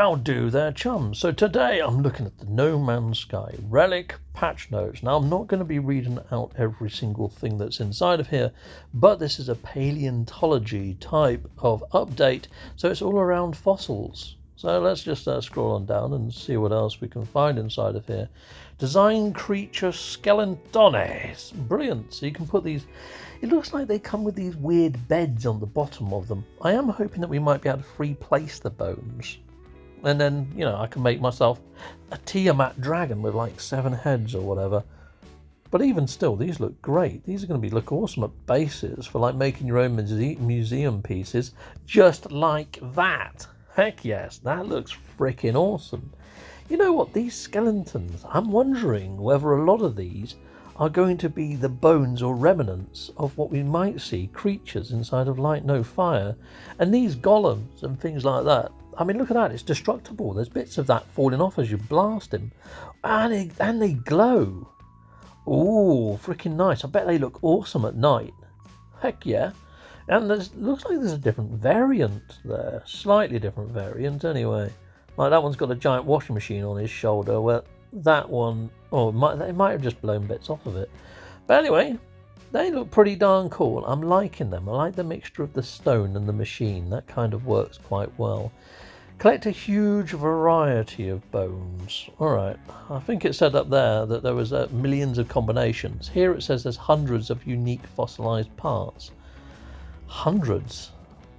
How do their chums? So today I'm looking at the No Man's Sky Relic patch notes. Now I'm not going to be reading out every single thing that's inside of here, but this is a paleontology type of update, so it's all around fossils. So let's just scroll on down and see what else we can find inside of here. Design creature skeletons. Brilliant. So you can put these, it looks like they come with these weird beds on the bottom of them. I am hoping that we might be able to free place the bones. And then, you know, I can make myself a Tiamat dragon with like 7 heads or whatever. But even still, these look great. These are going to look awesome at bases for like making your own museum pieces, just like that. Heck yes, that looks freaking awesome. You know what, these skeletons, I'm wondering whether a lot of these are going to be the bones or remnants of what we might see creatures inside of Light No Fire. And these golems and things like that, I mean, look at that, it's destructible. There's bits of that falling off as you blast him. And they glow. Ooh, freaking nice. I bet they look awesome at night. Heck yeah. And looks like there's a different variant there. Slightly different variant anyway. Like that one's got a giant washing machine on his shoulder, where that one, they might have just blown bits off of it. But anyway, they look pretty darn cool. I'm liking them. I like the mixture of the stone and the machine. That kind of works quite well. Collect a huge variety of bones. Alright, I think it said up there that there was millions of combinations. Here it says there's hundreds of unique fossilized parts. Hundreds?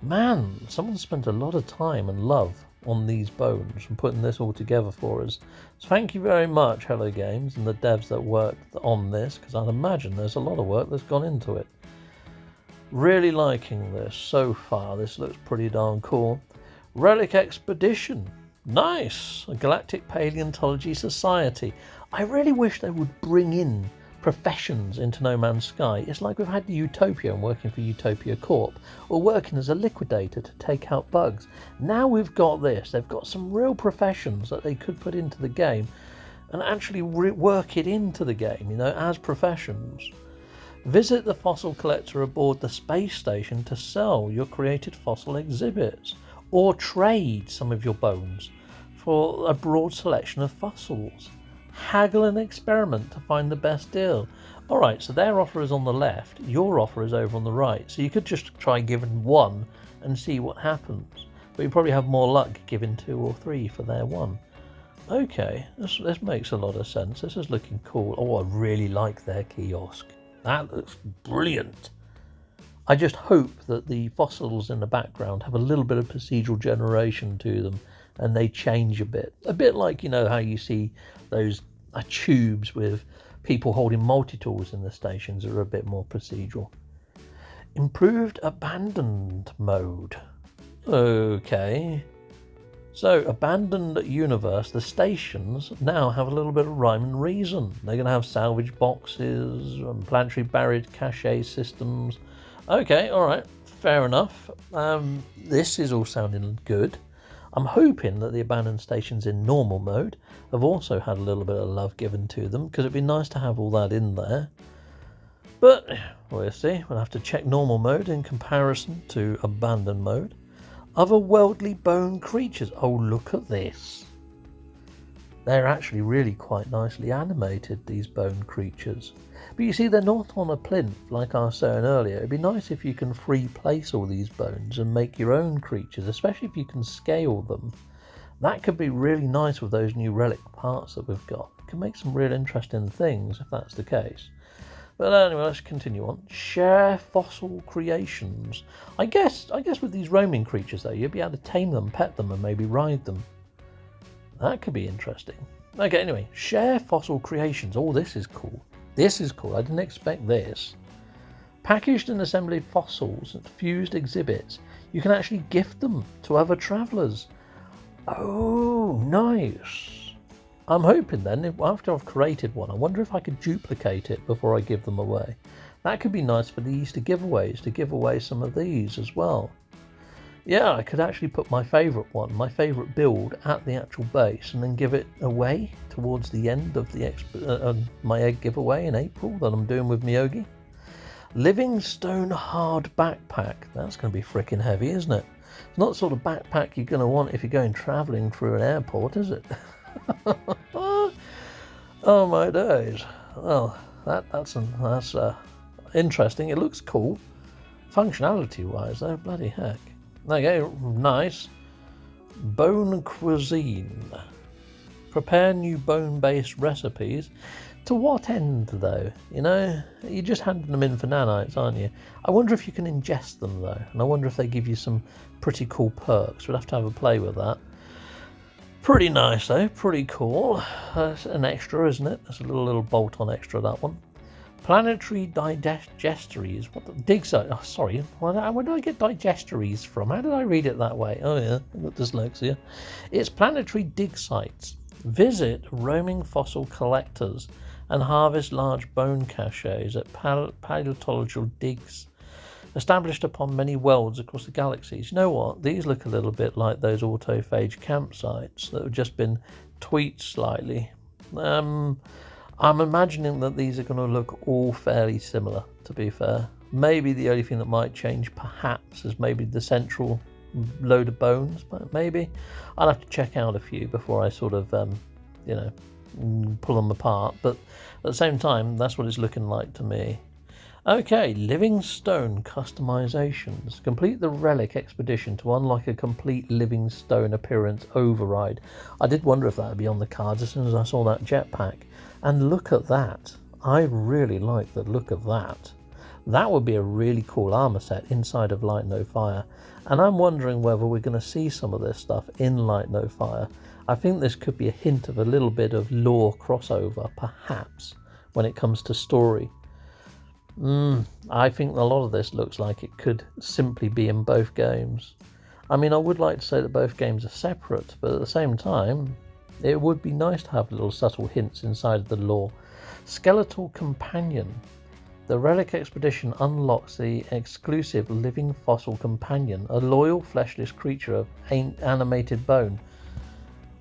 Man, someone spent a lot of time and love on these bones and putting this all together for us. So thank you very much, Hello Games, and the devs that worked on this, because I'd imagine there's a lot of work that's gone into it. Really liking this so far. This looks pretty darn cool. Relic Expedition. Nice. A Galactic Paleontology Society. I really wish they would bring in professions into No Man's Sky. It's like we've had Utopia and working for Utopia Corp, or working as a liquidator to take out bugs. Now we've got this. They've got some real professions that they could put into the game and actually work it into the game, you know, as professions. Visit the fossil collector aboard the space station to sell your created fossil exhibits, or trade some of your bones for a broad selection of fossils. Haggle and experiment to find the best deal. Alright, so their offer is on the left, your offer is over on the right, so you could just try giving 1 and see what happens. But you probably have more luck giving 2 or 3 for their 1. Okay, this makes a lot of sense. This is looking cool. Oh, I really like their kiosk. That looks brilliant. I just hope that the fossils in the background have a little bit of procedural generation to them and they change a bit. A bit like, you know, how you see those tubes with people holding multi-tools in the stations are a bit more procedural. Improved abandoned mode. Okay. So, abandoned universe, the stations now have a little bit of rhyme and reason. They're going to have salvage boxes, planetary buried cache systems. Okay, alright, fair enough. This is all sounding good. I'm hoping that the abandoned stations in normal mode have also had a little bit of love given to them, because it'd be nice to have all that in there. But we'll see. We'll have to check normal mode in comparison to abandoned mode. Otherworldly bone creatures. Oh, look at this. They're actually really quite nicely animated, these bone creatures. But you see, they're not on a plinth, like I was saying earlier. It'd be nice if you can free place all these bones and make your own creatures, especially if you can scale them. That could be really nice with those new relic parts that we've got. It can make some real interesting things if that's the case. But anyway, let's continue on. Share fossil creations. I guess with these roaming creatures though, you'd be able to tame them, pet them, and maybe ride them. That could be interesting. Okay, anyway, share fossil creations. Oh, this is cool. This is cool. I didn't expect this. Packaged and assembled fossils and fused exhibits. You can actually gift them to other travellers. Oh, nice. I'm hoping then, after I've created one, I wonder if I could duplicate it before I give them away. That could be nice for the Easter giveaways, to give away some of these as well. Yeah, I could actually put my favourite one, my favourite build, at the actual base and then give it away towards the end of the my egg giveaway in April that I'm doing with Miyogi. Livingstone hard backpack. That's going to be freaking heavy, isn't it? It's not the sort of backpack you're going to want if you're going travelling through an airport, is it? Oh my days. Well, that's interesting. It looks cool. Functionality-wise, though, bloody heck. Okay, nice. Bone cuisine. Prepare new bone-based recipes. To what end, though? You know, you're just handing them in for nanites, aren't you? I wonder if you can ingest them, though. And I wonder if they give you some pretty cool perks. We'll have a play with that. Pretty nice, though. Pretty cool. That's an extra, isn't it? That's a little bolt-on extra, that one. Planetary digesteries. What the dig site? Oh, sorry. Where did I get digesteries from? How did I read it that way? Oh yeah, I've got dyslexia. It's planetary dig sites. Visit roaming fossil collectors and harvest large bone caches at paleontological digs established upon many worlds across the galaxies. You know what? These look a little bit like those autophage campsites that have just been tweaked slightly. I'm imagining that these are going to look all fairly similar, to be fair. Maybe the only thing that might change, perhaps, is maybe the central load of bones, but maybe. I'll have to check out a few before I sort of, pull them apart. But at the same time, that's what it's looking like to me. Okay, living stone customizations. Complete the relic expedition to unlock a complete living stone appearance override. I did wonder if that would be on the cards as soon as I saw that jetpack. And look at that. I really like the look of that. That would be a really cool armor set inside of Light No Fire. And I'm wondering whether we're going to see some of this stuff in Light No Fire. I think this could be a hint of a little bit of lore crossover, perhaps, when it comes to story. I think a lot of this looks like it could simply be in both games. I mean, I would like to say that both games are separate, but at the same time, it would be nice to have little subtle hints inside of the lore. Skeletal Companion. The Relic Expedition unlocks the exclusive living fossil companion, a loyal fleshless creature of animated bone.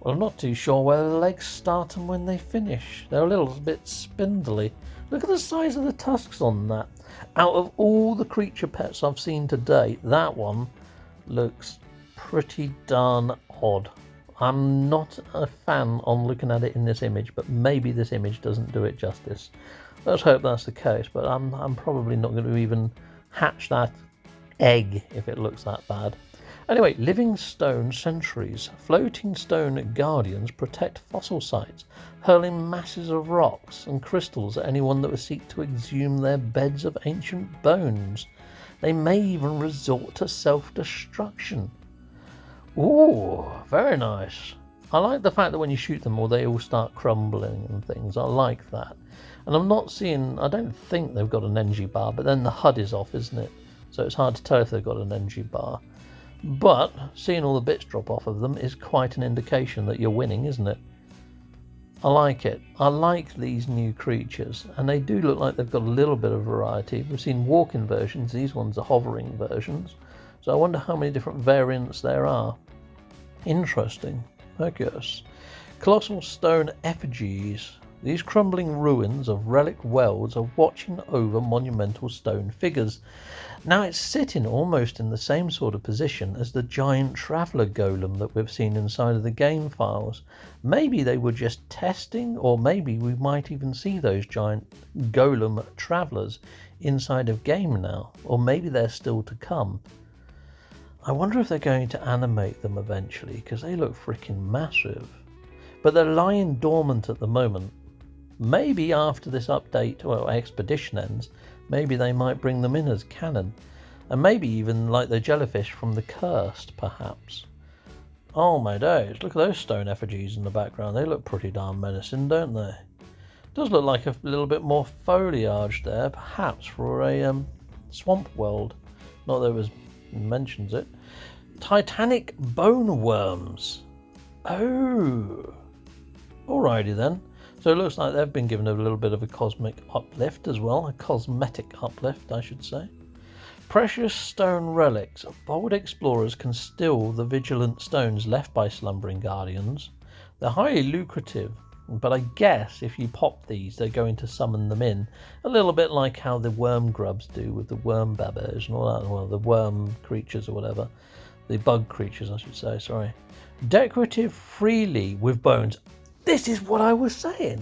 Well, I'm not too sure where the legs start and when they finish. They're a little bit spindly. Look at the size of the tusks on that. Out of all the creature pets I've seen to date, that one looks pretty darn odd. I'm not a fan on looking at it in this image, but maybe this image doesn't do it justice. Let's hope that's the case, but I'm probably not going to even hatch that egg if it looks that bad. Anyway, living stone sentries. Floating stone guardians protect fossil sites, hurling masses of rocks and crystals at anyone that would seek to exhume their beds of ancient bones. They may even resort to self-destruction. Ooh, very nice. I like the fact that when you shoot them, they all start crumbling and things. I like that. And I don't think they've got an energy bar, but then the HUD is off, isn't it? So it's hard to tell if they've got an energy bar. But seeing all the bits drop off of them is quite an indication that you're winning, isn't it? I like it. I like these new creatures, and they do look like they've got a little bit of variety. We've seen walking versions, these ones are hovering versions. So I wonder how many different variants there are. Interesting, I guess. Colossal stone effigies. These crumbling ruins of relic wells are watching over monumental stone figures. Now it's sitting almost in the same sort of position as the giant traveller golem that we've seen inside of the game files. Maybe they were just testing, or maybe we might even see those giant golem travellers inside of game now, or maybe they're still to come. I wonder if they're going to animate them eventually, because they look freaking massive. But they're lying dormant at the moment. Maybe after this update, or expedition ends, maybe they might bring them in as canon. And maybe even like the jellyfish from the Cursed, perhaps. Oh my days, look at those stone effigies in the background. They look pretty darn menacing, don't they? Does look like a little bit more foliage there, perhaps for a swamp world. Not that it was mentions it. Titanic bone worms. Oh. Alrighty then. So it looks like they've been given a little bit of a cosmic uplift as well. A cosmetic uplift, I should say. Precious stone relics. Bold explorers can steal the vigilant stones left by slumbering guardians. They're highly lucrative, but I guess if you pop these, they're going to summon them in. A little bit like how the worm grubs do with the worm babbers and all that, well, the worm creatures or whatever. The bug creatures, I should say, sorry. Decorative freely with bones. This is what I was saying.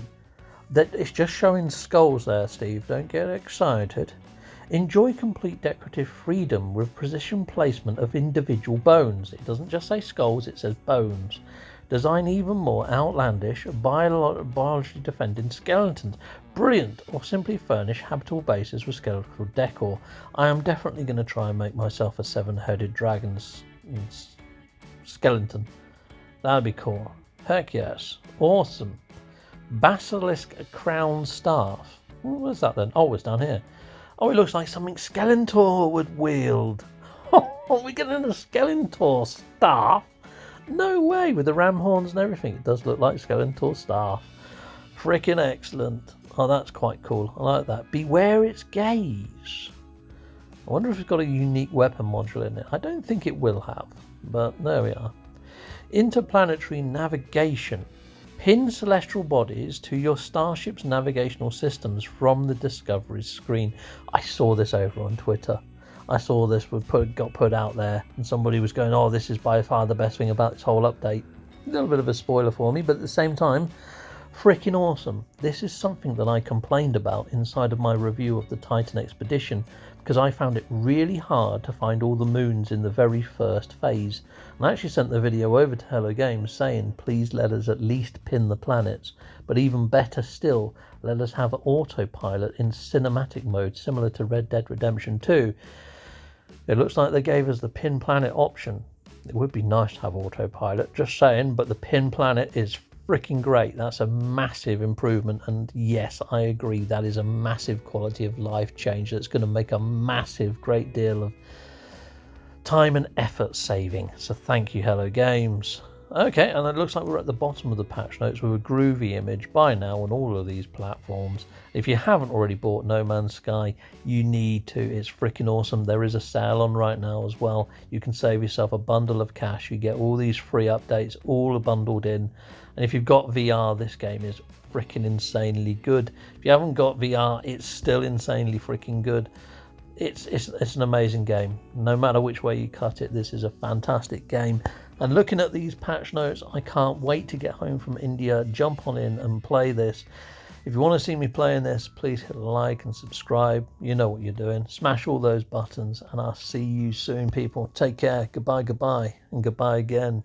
That it's just showing skulls there, Steve. Don't get excited. Enjoy complete decorative freedom with precision placement of individual bones. It doesn't just say skulls, it says bones. Design even more outlandish, biologically defending skeletons. Brilliant! Or simply furnish habitable bases with skeletal decor. I am definitely going to try and make myself a 7-headed dragon skeleton. That'd be cool. Heck yes. Awesome. Basilisk crown staff. What's that then? Oh, it's down here. Oh, it looks like something Skeletor would wield. Oh, we're getting a Skeletor staff? No way, with the ram horns and everything. It does look like Skeletor staff. Freaking excellent. Oh, that's quite cool. I like that. Beware its gaze. I wonder if it's got a unique weapon module in it. I don't think it will have, but there we are. Interplanetary navigation. Pin celestial bodies to your starship's navigational systems from the Discovery screen. I saw this over on Twitter. I saw this got put out there, and somebody was going, oh, this is by far the best thing about this whole update. A little bit of a spoiler for me, but at the same time, freaking awesome. This is something that I complained about inside of my review of the Titan Expedition, because I found it really hard to find all the moons in the very first phase. And I actually sent the video over to Hello Games saying, please let us at least pin the planets, but even better still, let us have autopilot in cinematic mode, similar to Red Dead Redemption 2. It looks like they gave us the pin planet option. It would be nice to have autopilot, just saying, but the pin planet is freaking great. That's a massive improvement, and yes, I agree, that is a massive quality of life change that's going to make a massive great deal of time and effort saving. So thank you, Hello Games. Okay, and it looks like we're at the bottom of the patch notes with a groovy image by now on all of these platforms. If you haven't already bought No Man's Sky, you need to. It's freaking awesome. There is a sale on right now as well. You can save yourself a bundle of cash. You get all these free updates, all bundled in. And if you've got VR, this game is freaking insanely good. If you haven't got VR, it's still insanely freaking good. It's an amazing game. No matter which way you cut it, this is a fantastic game. And looking at these patch notes, I can't wait to get home from India, jump on in and play this. If you want to see me playing this, please hit like and subscribe. You know what you're doing. Smash all those buttons, and I'll see you soon, people. Take care. Goodbye, and goodbye again.